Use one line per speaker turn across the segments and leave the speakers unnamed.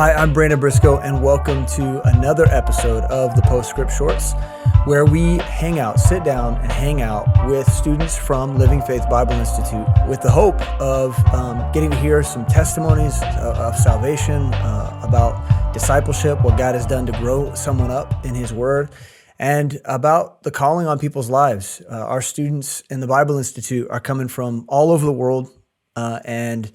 Hi, I'm Brandon Briscoe, and welcome to another episode of the Postscript Shorts, where we hang out, sit down, and hang out with students from Living Faith Bible Institute with the hope of getting to hear some testimonies of salvation, about discipleship, what God has done to grow someone up in His Word, and about the calling on people's lives. Our students in the Bible Institute are coming from all over the world, and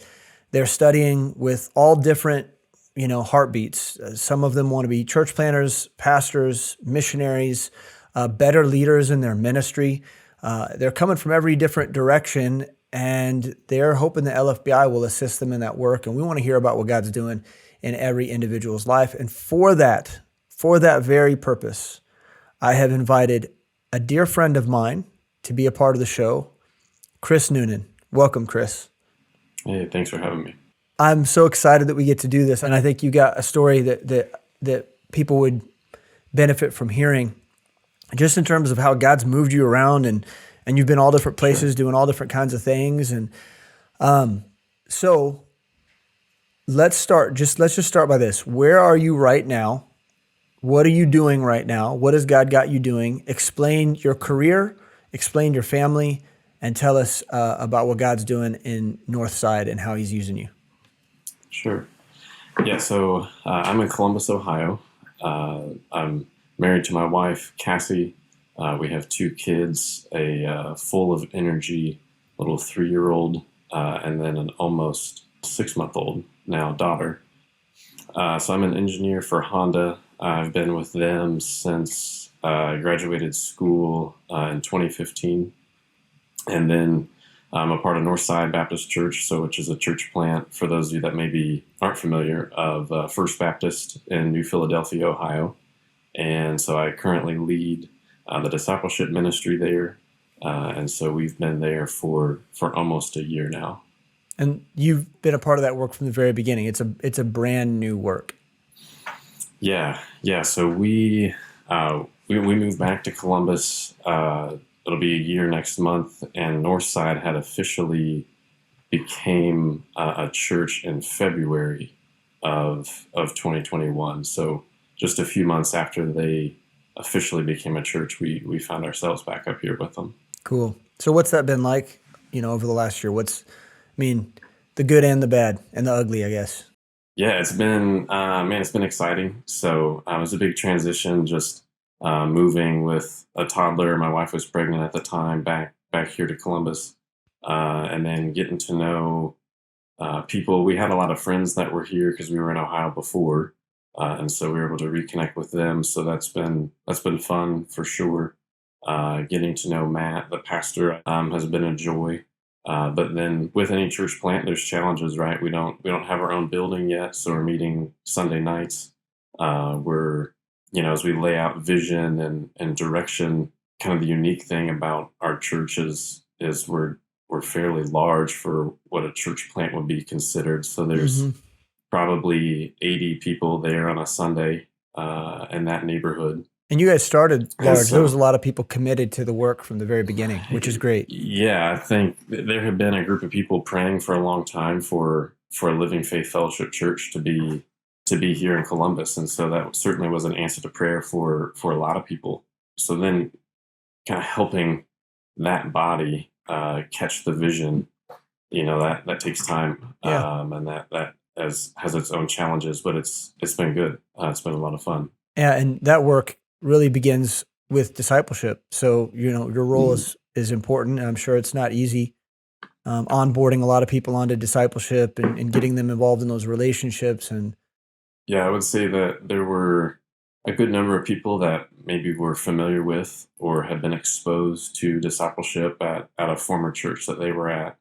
they're studying with all different heartbeats. Some of them want to be church planters, pastors, missionaries, better leaders in their ministry. They're coming from every different direction, and they're hoping the LFBI will assist them in that work. And we want to hear about what God's doing in every individual's life. And for that very purpose, I have invited a dear friend of mine to be a part of the show, Chris Nunan. Welcome, Chris.
Hey, thanks for having me.
I'm so excited that we get to do this, and I think you got a story that people would benefit from hearing, just in terms of how God's moved you around, and you've been all different places, doing all different kinds of things, and so let's just start by this. Where are you right now? What are you doing right now? What has God got you doing? Explain your career, explain your family, and tell us about what God's doing in Northside and how He's using you.
Sure. Yeah, so I'm in Columbus, Ohio. I'm married to my wife, Cassie. We have two kids, a full of energy little 3-year-old, and then an almost 6-month-old now daughter. So I'm an engineer for Honda. I've been with them since I graduated school in 2015. And then I'm a part of Northside Baptist Church, which is a church plant, for those of you that maybe aren't familiar, of First Baptist in New Philadelphia, Ohio. And so I currently lead the discipleship ministry there. And so we've been there for almost a year now.
And you've been a part of that work from the very beginning. It's a brand new work.
Yeah. So we moved back to Columbus. It'll be a year next month, and Northside had officially became a church in February of 2021. So just a few months after they officially became a church, we found ourselves back up here with them.
Cool. So what's that been like, over the last year? The good and the bad and the ugly, I guess.
Yeah, it's been, it's been exciting. So it was a big transition, just moving with a toddler. My wife was pregnant at the time, back here to Columbus, and then getting to know people. We had a lot of friends that were here because we were in Ohio before, and so we were able to reconnect with them. So that's been fun for sure. Getting to know Matt, the pastor, has been a joy. But then with any church plant, there's challenges, right? We don't have our own building yet, so we're meeting Sunday nights. We're as we lay out vision and direction, kind of the unique thing about our church is we're fairly large for what a church plant would be considered. So there's probably 80 people there on a Sunday in that neighborhood.
And you guys started large. There was a lot of people committed to the work from the very beginning, which is great.
Yeah, I think there have been a group of people praying for a long time for a Living Faith Fellowship Church to be here in Columbus. And so that certainly was an answer to prayer for a lot of people. So then kind of helping that body catch the vision, that takes time.
Yeah.
And that has its own challenges, but it's been good. It's been a lot of fun.
Yeah, and that work really begins with discipleship. So, your role is important, and I'm sure it's not easy onboarding a lot of people onto discipleship and getting them involved in those relationships. And
yeah, I would say that there were a good number of people that maybe were familiar with or had been exposed to discipleship at a former church that they were at.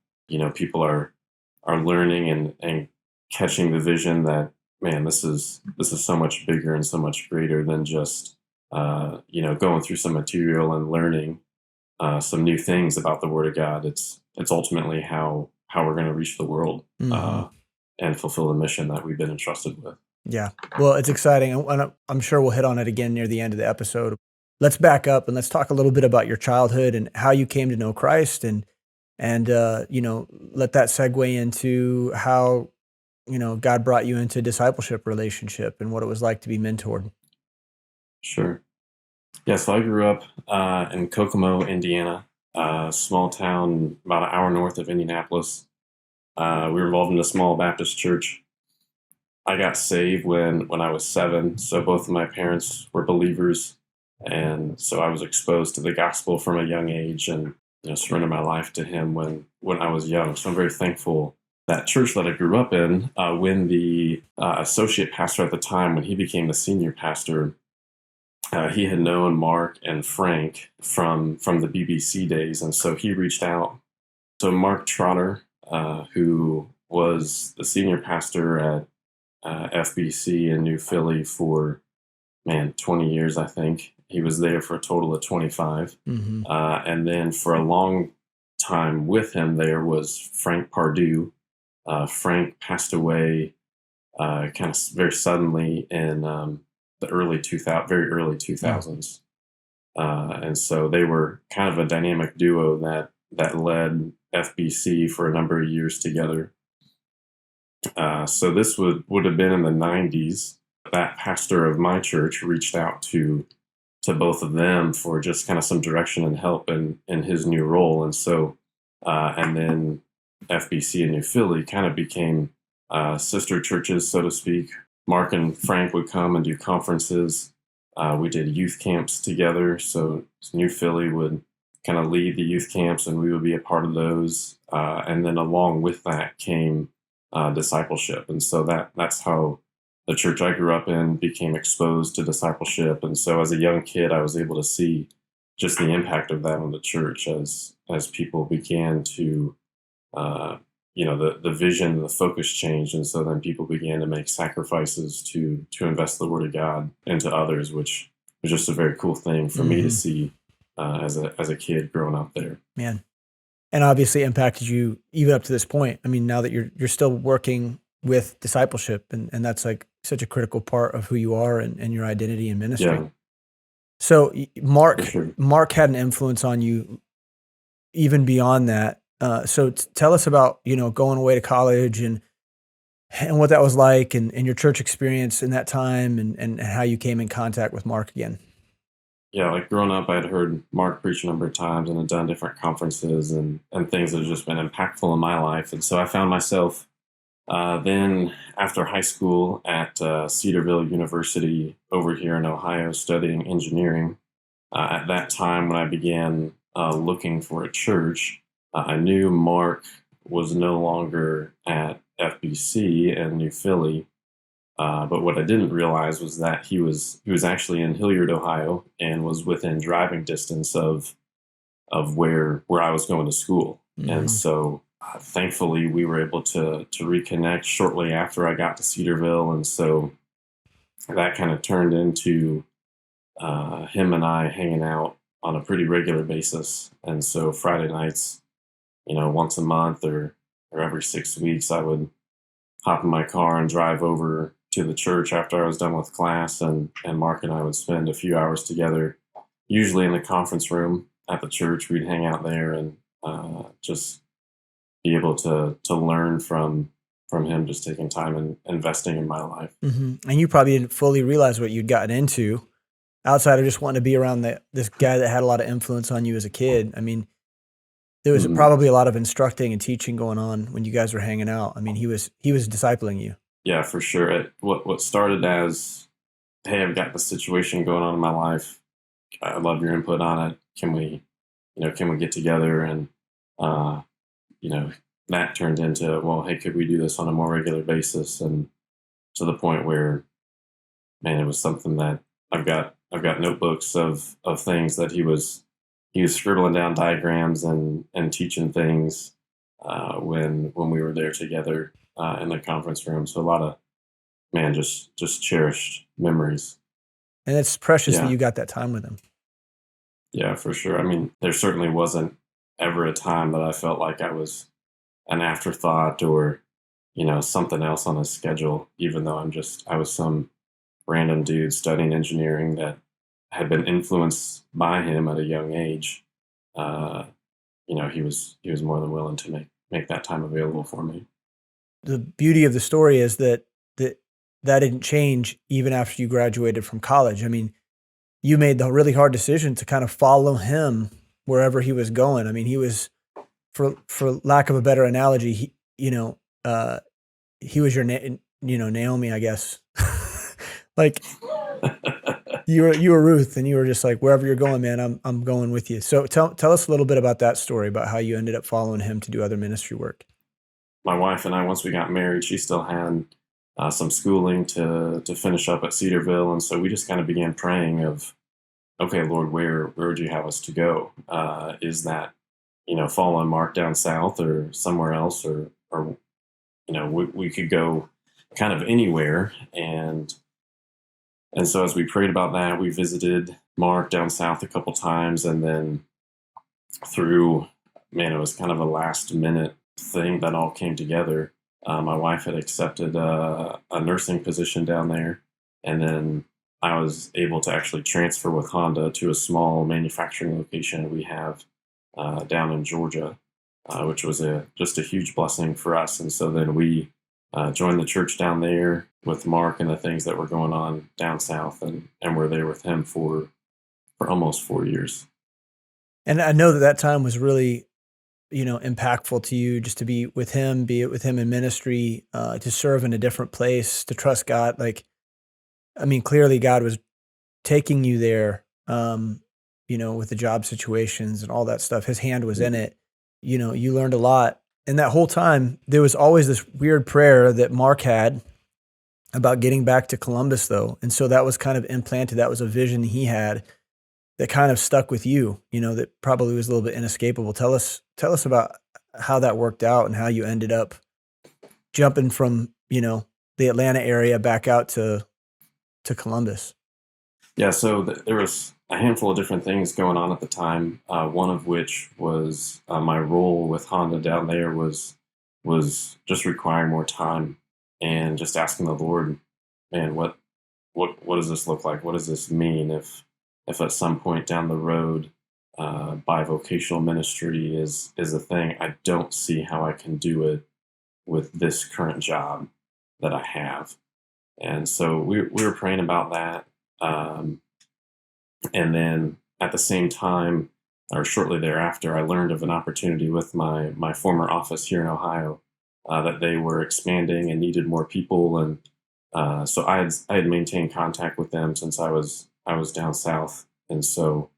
People are learning and catching the vision that, man, this is so much bigger and so much greater than just going through some material and learning some new things about the Word of God. It's ultimately how we're going to reach the world and fulfill the mission that we've been entrusted with.
Yeah. Well, it's exciting. And I'm sure we'll hit on it again near the end of the episode. Let's back up and let's talk a little bit about your childhood and how you came to know Christ, and let that segue into how God brought you into discipleship relationship and what it was like to be mentored.
Sure. Yeah, so I grew up in Kokomo, Indiana, a small town about an hour north of Indianapolis. We were involved in a small Baptist church. I got saved when I was 7, so both of my parents were believers, and so I was exposed to the gospel from a young age, and surrendered my life to Him when I was young. So I'm very thankful. That church that I grew up in, when the associate pastor at the time, when he became the senior pastor, he had known Mark and Frank from the BBC days, and so he reached out. So Mark Trotter, who was the senior pastor at FBC in New Philly for 20 years, I think. He was there for a total of 25.
Mm-hmm.
And then for a long time with him there was Frank Pardue. Frank passed away kind of very suddenly in the very early 2000s. And so they were kind of a dynamic duo that led FBC for a number of years together. So this would have been in the 90s. That pastor of my church reached out to both of them for just kind of some direction and help in his new role. And so, and then FBC in New Philly kind of became sister churches, so to speak. Mark and Frank would come and do conferences. We did youth camps together. So New Philly would kind of lead the youth camps and we would be a part of those. And then along with that came discipleship. And so that's how the church I grew up in became exposed to discipleship. And so as a young kid, I was able to see just the impact of that on the church as people began to, the vision, the focus changed. And so then people began to make sacrifices to invest the word of God into others, which was just a very cool thing for me to see as a kid growing up there.
Man. And obviously impacted you even up to this point. I mean, now that you're still working with discipleship, and that's like such a critical part of who you are and your identity in ministry.
Yeah.
So Mark had an influence on you even beyond that. So tell us about, going away to college and what that was like and your church experience in that time and how you came in contact with Mark again.
Yeah, like growing up, I had heard Mark preach a number of times and had done different conferences and things that have just been impactful in my life. And so I found myself then after high school at Cedarville University over here in Ohio studying engineering. At that time when I began looking for a church, I knew Mark was no longer at FBC in New Philly. But what I didn't realize was that he was actually in Hilliard, Ohio, and was within driving distance of where I was going to school. Mm-hmm. And so thankfully we were able to reconnect shortly after I got to Cedarville. And so that kind of turned into him and I hanging out on a pretty regular basis. And so Friday nights, once a month or every 6 weeks, I would hop in my car and drive over to the church after I was done with class, and Mark and I would spend a few hours together, usually in the conference room at the church. We'd hang out there and just be able to learn from him, just taking time and investing in my life.
Mm-hmm. And you probably didn't fully realize what you'd gotten into outside of just wanting to be around this guy that had a lot of influence on you as a kid. I mean, there was probably a lot of instructing and teaching going on when you guys were hanging out. I mean, he was discipling you.
Yeah, for sure. What started as, hey, I've got this situation going on in my life. I'd love your input on it. Can we get together? And, that turned into, well, hey, could we do this on a more regular basis? And to the point where, man, it was something that I've got notebooks of things that he was scribbling down diagrams and teaching things when we were there together in the conference room. So a lot of, just cherished memories.
And it's precious that you got that time with him.
Yeah, for sure. I mean, there certainly wasn't ever a time that I felt like I was an afterthought or, something else on his schedule, even though I was some random dude studying engineering that had been influenced by him at a young age. He was more than willing to make that time available for me.
the beauty of the story is that didn't change even after you graduated from college. I mean, you made the really hard decision to kind of follow him wherever he was going. I mean, he was, for lack of a better analogy, he was your Naomi, I guess. Like you were Ruth, and you were just like, wherever you're going, man, I'm going with you. So tell us a little bit about that story, about how you ended up following him to do other ministry work.
My wife and I, once we got married, she still had some schooling to finish up at Cedarville, and so we just kind of began praying of, okay, Lord, where would you have us to go? Is that following Mark down south or somewhere else, or we could go kind of anywhere. And so as we prayed about that, we visited Mark down south a couple times, and then it was kind of a last minute thing that all came together. My wife had accepted a nursing position down there, and then I was able to actually transfer with Honda to a small manufacturing location we have down in Georgia, which was just a huge blessing for us. And so then we joined the church down there with Mark and the things that were going on down south, and were there with him for almost 4 years.
And I know that time was really, impactful to you, just to be with him in ministry, to serve in a different place, to trust God. Like, I mean, clearly God was taking you there, with the job situations and all that stuff. His hand was in it. You learned a lot. And that whole time, there was always this weird prayer that Mark had about getting back to Columbus, though. And so that was kind of implanted. That was a vision he had that kind of stuck with you, that probably was a little bit inescapable. Tell us about how that worked out and how you ended up jumping from, the Atlanta area back out to Columbus.
Yeah, so there was a handful of different things going on at the time. One of which was my role with Honda down there was just requiring more time, and just asking the Lord, man, what does this look like? What does this mean if at some point down the road, bivocational ministry is a thing? I don't see how I can do it with this current job that I have. And so we were praying about that. And then at the same time, or shortly thereafter, I learned of an opportunity with my former office here in Ohio, that they were expanding and needed more people. And so I had maintained contact with them since I was down south. And so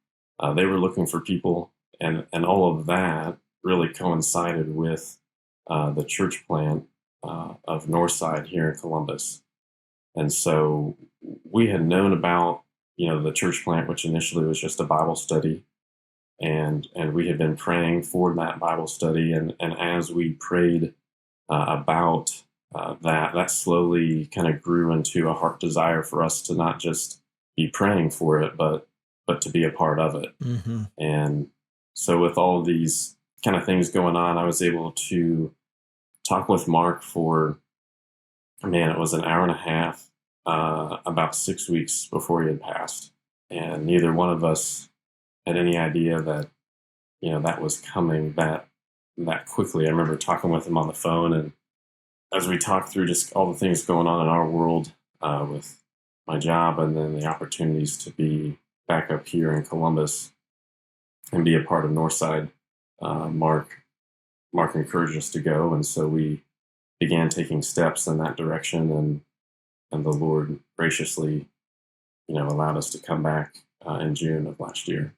they were looking for people, and all of that really coincided with the church plant of Northside here in Columbus. And so we had known about the church plant, which initially was just a Bible study, and we had been praying for that Bible study, and as we prayed about that slowly kind of grew into a heart desire for us to not just be praying for it, but to be a part of it.
Mm-hmm.
And so with all of these kind of things going on, I was able to talk with Mark for, it was an hour and a half, about 6 weeks before he had passed. And neither one of us had any idea that, that was coming that quickly. I remember talking with him on the phone, and as we talked through just all the things going on in our world, with my job, and then the opportunities to be back up here in Columbus and be a part of Northside, Mark encouraged us to go. And so we began taking steps in that direction, and the Lord graciously, allowed us to come back in June of last year.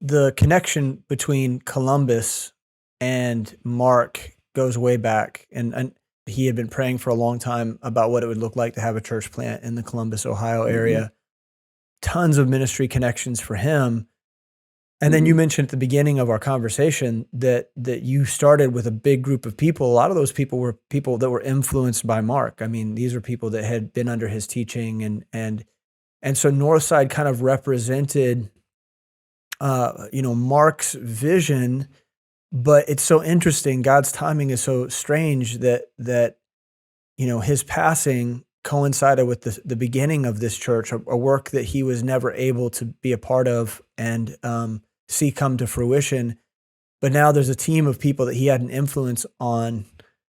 The connection between Columbus and Mark goes way back, and he had been praying for a long time about what it would look like to have a church plant in the Columbus, Ohio area. Mm-hmm. Tons of ministry connections for him. And then you mentioned at the beginning of our conversation that you started with a big group of people. A lot of those people were people that were influenced by Mark. I mean, these are people that had been under his teaching, and so Northside kind of represented, Mark's vision. But it's so interesting. God's timing is so strange that his passing coincided with the beginning of this church, a work that he was never able to be a part of and see come to fruition. But now there's a team of people that he had an influence on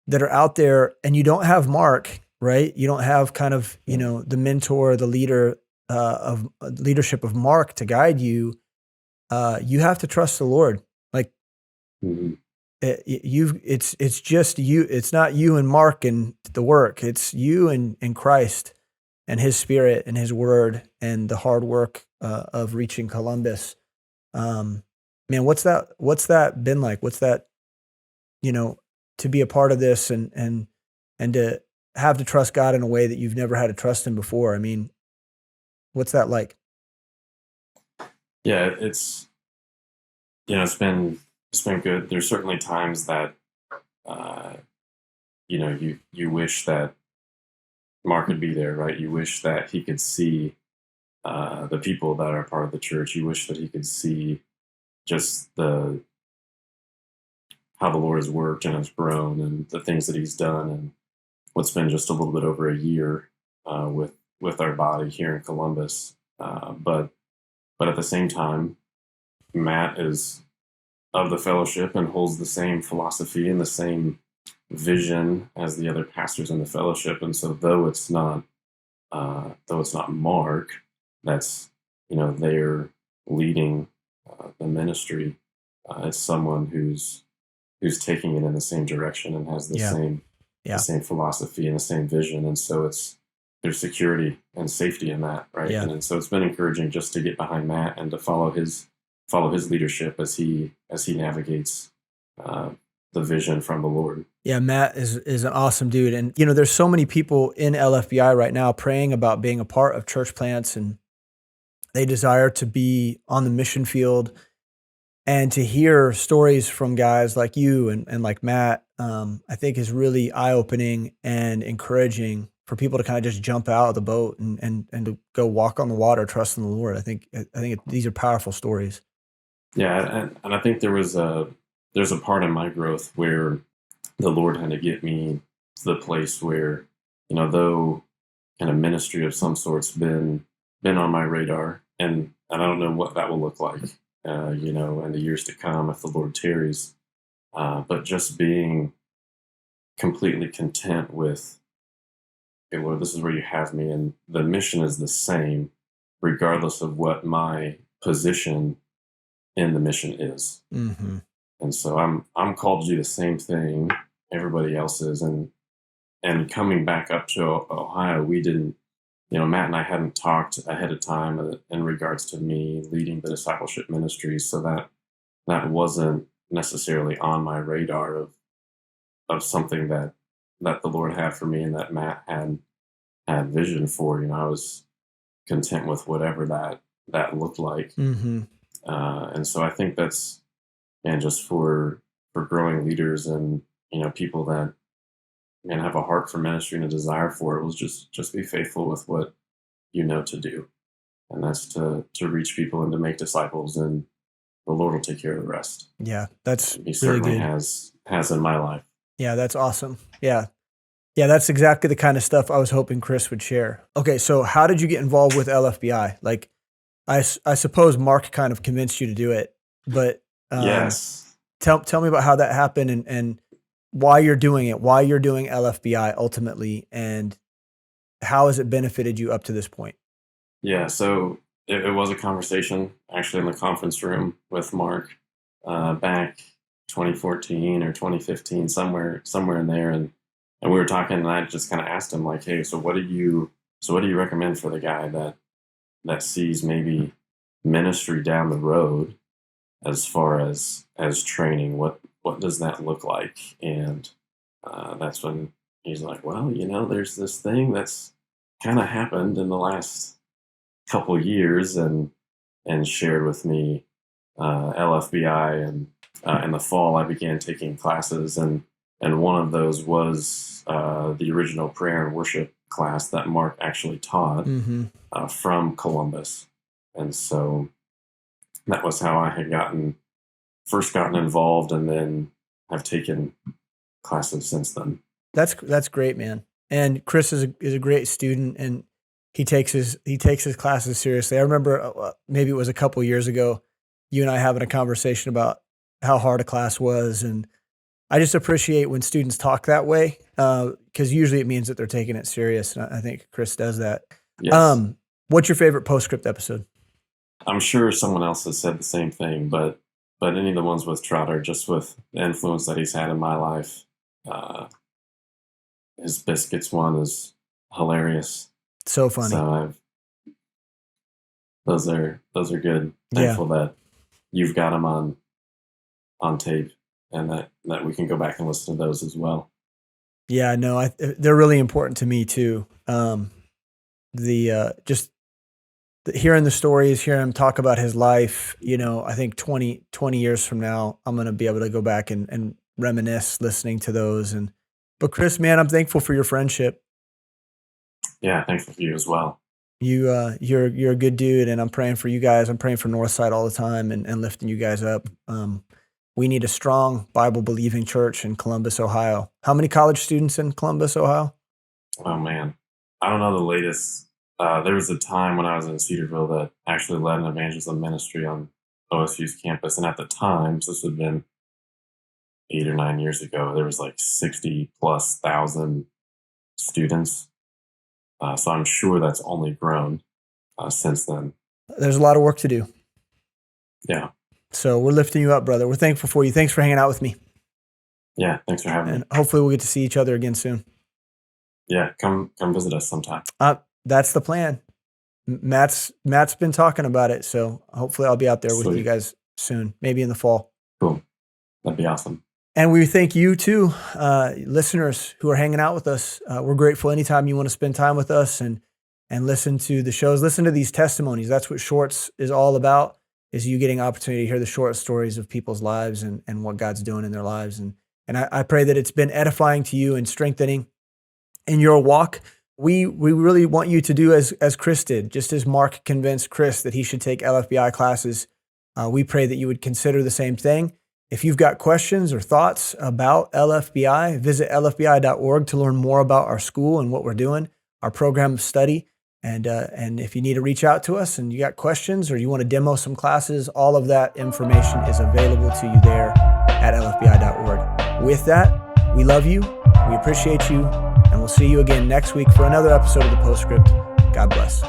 that are out there, and you don't have Mark, right? You don't have kind of, the mentor, the leader of leadership of Mark to guide you. You have to trust the Lord. Like
Mhm.
it's just you. It's not you and Mark and the work. It's you and Christ and His Spirit and His Word and the hard work of reaching Columbus. Man, what's that been like? What's that, to be a part of this and to have to trust God in a way that you've never had to trust Him before? I mean, what's that like?
Yeah, it's been good. There's certainly times that uh, you wish that Mark could be there, right? You wish that he could see the people that are part of the church. You wish that he could see just the how the Lord has worked and has grown, and the things that He's done, and what's been just a little bit over a year with our body here in Columbus. But at the same time, Matt is of the fellowship and holds the same philosophy and the same vision as the other pastors in the fellowship. And so, though it's not Mark, that's they're leading the ministry. It's someone who's taking it in the same direction and has the
Yeah.
same
Yeah.
the same philosophy and the same vision. And so there's security and safety in that, right?
Yeah.
And so it's been encouraging just to get behind Matt and to follow his leadership as he navigates the vision from the Lord.
Yeah, Matt is an awesome dude. And, there's so many people in LFBI right now praying about being a part of church plants, and they desire to be on the mission field, and to hear stories from guys like you and like Matt, I think is really eye-opening and encouraging for people to kind of just jump out of the boat and to go walk on the water, trust in the Lord. I think these are powerful stories.
Yeah, and I think there's a part in my growth where the Lord had to get me to the place where, though kind of ministry of some sort's been on my radar, and I don't know what that will look like, in the years to come if the Lord tarries, but just being completely content with, okay, Lord, this is where you have me, and the mission is the same, regardless of what my position in the mission is.
Mm-hmm.
And so I'm called to do the same thing everybody else is. And coming back up to Ohio, we didn't, Matt and I hadn't talked ahead of time in regards to me leading the discipleship ministry. So that wasn't necessarily on my radar of something that the Lord had for me and that Matt had vision for. I was content with whatever that looked like.
Mm-hmm.
And so I think that's, and just for growing leaders and people that have a heart for ministry and a desire for it, was just be faithful with what to do, and that's to reach people and to make disciples, and the Lord will take care of the rest.
Yeah, that's
He
really
certainly
good.
has in my life.
Yeah, that's awesome. Yeah, that's exactly the kind of stuff I was hoping Chris would share. Okay, so how did you get involved with LFBI? Like, I suppose Mark kind of convinced you to do it, but
Yes.
Tell me about how that happened and why you're doing it, why you're doing LFBI ultimately, and how has it benefited you up to this point?
Yeah, so it was a conversation actually in the conference room with Mark back 2014 or 2015, somewhere in there, and we were talking, and I just kind of asked him, like, hey, so what do you recommend for the guy that sees maybe ministry down the road, as far as training? What does that look like? And that's when he's like, well, there's this thing that's kind of happened in the last couple years, and shared with me LFBI, and in the fall I began taking classes, and one of those was the original prayer and worship class that Mark actually taught
Mm-hmm.
from Columbus. And so that was how I had first gotten involved, and then have taken classes since then.
That's great, man. And Chris is a great student, and he takes his classes seriously. I remember maybe it was a couple years ago, you and I having a conversation about how hard a class was, and I just appreciate when students talk that way, because usually it means that they're taking it serious. And I think Chris does that.
Yes.
What's your favorite Postscript episode?
I'm sure someone else has said the same thing, but any of the ones with Trotter, just with the influence that he's had in my life, his biscuits one is hilarious.
So funny.
So those are good. Thankful that you've got them on tape, and that we can go back and listen to those as well.
Yeah, no, they're really important to me too. Hearing the stories, hearing him talk about his life, I think 20 years from now, I'm going to be able to go back and reminisce listening to those. But Chris, man, I'm thankful for your friendship.
Yeah, thankful for you as well.
You're a good dude, and I'm praying for you guys. I'm praying for Northside all the time and lifting you guys up. We need a strong Bible-believing church in Columbus, Ohio. How many college students in Columbus, Ohio?
Oh, man. I don't know the latest. There was a time when I was in Cedarville that actually led an evangelism ministry on OSU's campus. And at the time, so this would have been 8 or 9 years ago, there was like 60,000+ students. So I'm sure that's only grown since then.
There's a lot of work to do.
Yeah.
So we're lifting you up, brother. We're thankful for you. Thanks for hanging out with me.
Yeah, thanks for having me.
And hopefully we'll get to see each other again soon.
Yeah, come visit us sometime.
That's the plan. Matt's been talking about it, so hopefully I'll be out there with you guys soon, maybe in the fall.
Cool. That'd be awesome.
And we thank you too, listeners who are hanging out with us. We're grateful anytime you want to spend time with us and listen to the shows, listen to these testimonies. That's what Shorts is all about, is you getting an opportunity to hear the short stories of people's lives and what God's doing in their lives. And I pray that it's been edifying to you and strengthening in your walk. We really want you to do as Chris did, just as Mark convinced Chris that he should take LFBI classes. We pray that you would consider the same thing. If you've got questions or thoughts about LFBI, visit lfbi.org to learn more about our school and what we're doing, our program of study. And if you need to reach out to us and you got questions or you want to demo some classes, all of that information is available to you there at lfbi.org. With that, we love you, we appreciate you, and we'll see you again next week for another episode of the Postscript. God bless.